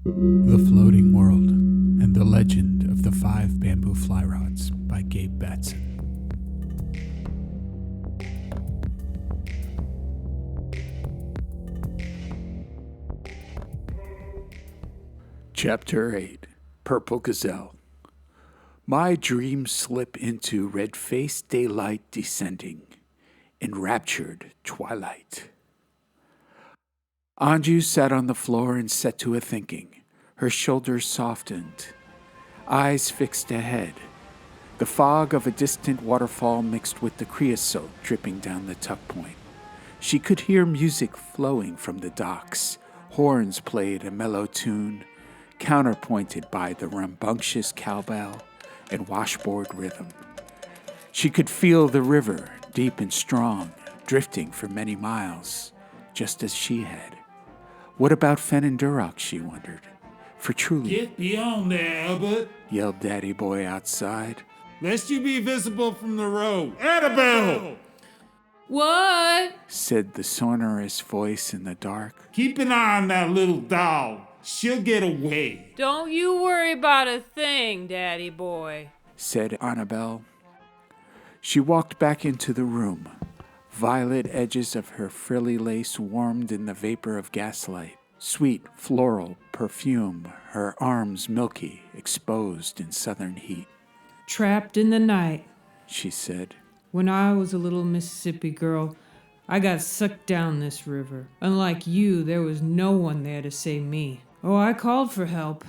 The Floating World and the Legend of the Five Bamboo Fly Rods by Gabe Batson. Chapter 8, Purple Gazelle. My dreams slip into red-faced daylight descending, enraptured twilight. Anju sat on the floor and set to a thinking. Her shoulders softened, eyes fixed ahead. The fog of a distant waterfall mixed with the creosote dripping down the tuck point. She could hear music flowing from the docks. Horns played a mellow tune, counterpointed by the rambunctious cowbell and washboard rhythm. She could feel the river, deep and strong, drifting for many miles, just as she had. What about Fen and Duroc, she wondered. For truly... Get beyond there, Albert, yelled Daddy Boy outside. Lest you be visible from the road. Annabelle! What? Said the sonorous voice in the dark. Keep an eye on that little doll. She'll get away. Don't you worry about a thing, Daddy Boy, said Annabelle. She walked back into the room. Violet edges of her frilly lace warmed in the vapor of gaslight. Sweet floral perfume, her arms milky, exposed in southern heat. Trapped in the night, she said. When I was a little Mississippi girl, I got sucked down this river. Unlike you, there was no one there to save me. Oh, I called for help.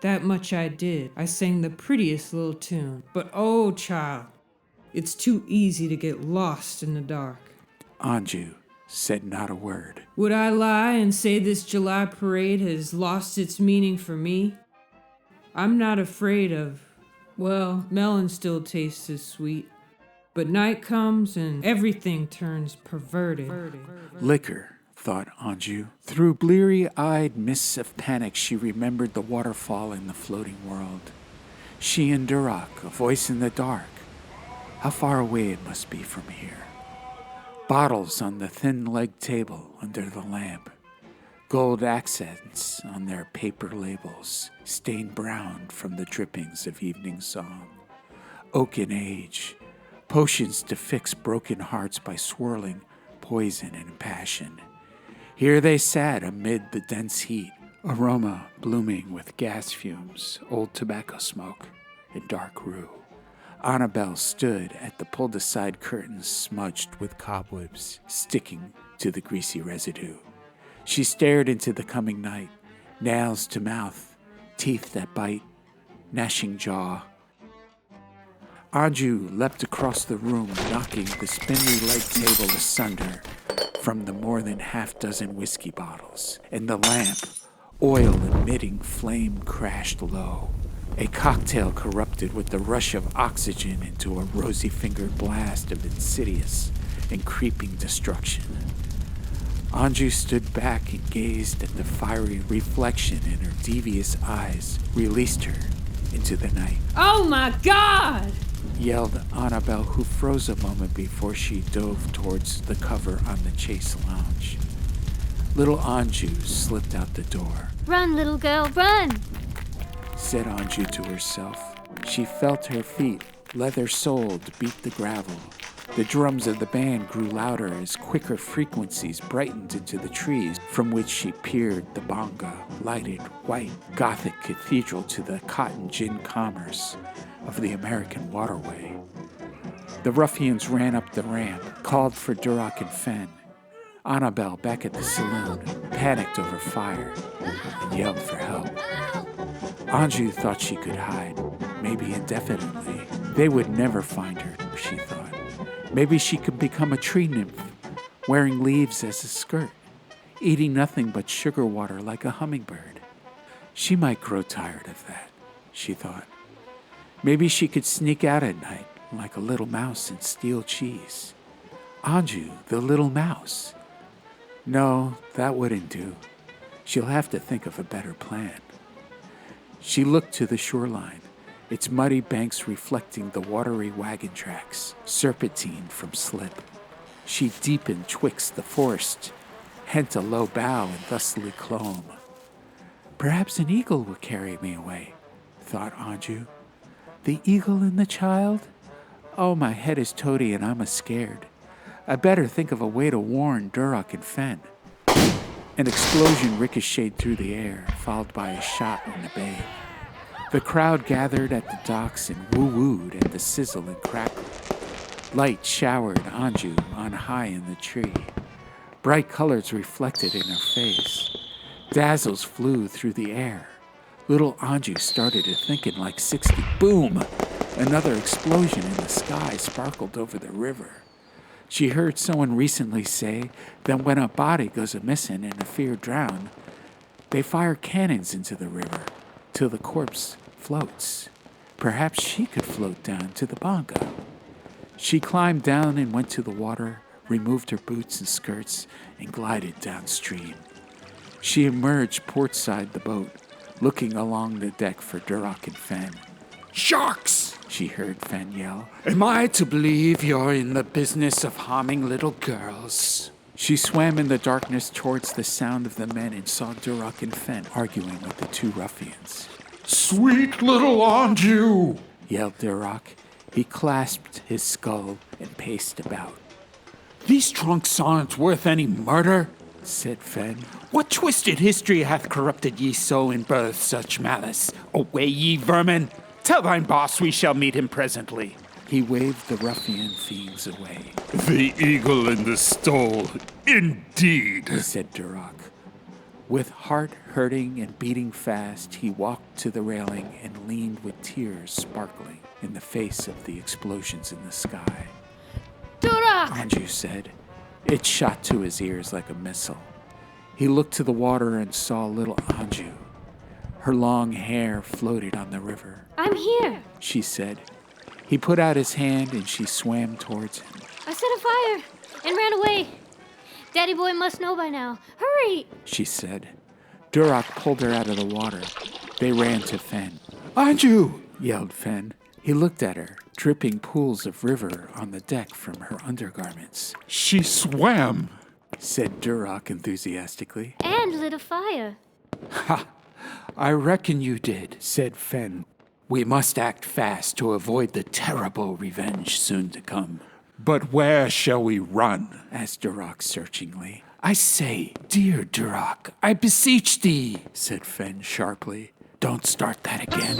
That much I did. I sang the prettiest little tune. But oh, child, it's too easy to get lost in the dark. Anju said not a word. Would I lie and say this July parade has lost its meaning for me? I'm not afraid of, well, melon still tastes as sweet. But night comes and everything turns perverted. Liquor, thought Anju. Through bleary-eyed mists of panic, she remembered the waterfall in the floating world. She and Duroc, a voice in the dark. How far away it must be from here. Bottles on the thin-legged table under the lamp. Gold accents on their paper labels, stained brown from the drippings of evening song. Oaken age. Potions to fix broken hearts by swirling poison and passion. Here they sat amid the dense heat, aroma blooming with gas fumes, old tobacco smoke, and dark rue. Annabelle stood at the pulled-aside curtains smudged with cobwebs, sticking to the greasy residue. She stared into the coming night, nails to mouth, teeth that bite, gnashing jaw. Anju leapt across the room, knocking the spindly light table asunder from the more than half-dozen whiskey bottles, and the lamp, oil-emitting flame, crashed low. A cocktail corrupted with the rush of oxygen into a rosy-fingered blast of insidious and creeping destruction. Anju stood back and gazed at the fiery reflection in her devious eyes, released her into the night. Oh my God! Yelled Annabelle, who froze a moment before she dove towards the cover on the chase lounge. Little Anju slipped out the door. Run, little girl, run! Said Anju to herself. She felt her feet, leather-soled, beat the gravel. The drums of the band grew louder as quicker frequencies brightened into the trees from which she peered the bonga, lighted white Gothic cathedral to the cotton gin commerce of the American waterway. The ruffians ran up the ramp, called for Duroc and Fen. Annabelle, back at the saloon, panicked over fire and yelled for help. Anju thought she could hide, maybe indefinitely. They would never find her, she thought. Maybe she could become a tree nymph, wearing leaves as a skirt, eating nothing but sugar water like a hummingbird. She might grow tired of that, she thought. Maybe she could sneak out at night like a little mouse and steal cheese. Anju, the little mouse. No, that wouldn't do. She'll have to think of a better plan. She looked to the shoreline, its muddy banks reflecting the watery wagon tracks, serpentine from slip. She deepened twixt the forest, hent a low bow and thusly clomb. Perhaps an eagle will carry me away, thought Anju. The eagle and the child? Oh, my head is toady and I'm scared. I better think of a way to warn Duroc and Fen. An explosion ricocheted through the air, followed by a shot in the bay. The crowd gathered at the docks and woo-wooed at the sizzle and crackle. Light showered Anju on high in the tree. Bright colors reflected in her face. Dazzles flew through the air. Little Anju started to thinking like 60. Boom! Another explosion in the sky sparkled over the river. She heard someone recently say that when a body goes a-missing and a fear drown, they fire cannons into the river till the corpse floats. Perhaps she could float down to the bongo. She climbed down and went to the water, removed her boots and skirts, and glided downstream. She emerged portside the boat, looking along the deck for Duroc and Fen. Sharks! She heard Fen yell. Am I to believe you're in the business of harming little girls? She swam in the darkness towards the sound of the men and saw Duroc and Fen arguing with the two ruffians. Sweet little Anju! Yelled Duroc. He clasped his skull and paced about. These trunks aren't worth any murder, said Fen. What twisted history hath corrupted ye so and birthed such malice? Away, ye vermin! Tell thine boss we shall meet him presently. He waved the ruffian fiends away. The eagle in the stole, indeed, said Duroc. With heart hurting and beating fast, he walked to the railing and leaned with tears sparkling in the face of the explosions in the sky. Duroc! Anju said. It shot to his ears like a missile. He looked to the water and saw little Anju. Her long hair floated on the river. I'm here. She said. He put out his hand and she swam towards him. I set a fire and ran away. Daddy boy must know by now. Hurry! She said. Duroc pulled her out of the water. They ran to Fen. Anju! Yelled Fen. He looked at her, dripping pools of river on the deck from her undergarments. She swam, said Duroc enthusiastically. And lit a fire. Ha! I reckon you did, said Fen. We must act fast to avoid the terrible revenge soon to come. But where shall we run? Asked Duroc searchingly. I say, dear Duroc, I beseech thee, said Fen sharply. Don't start that again.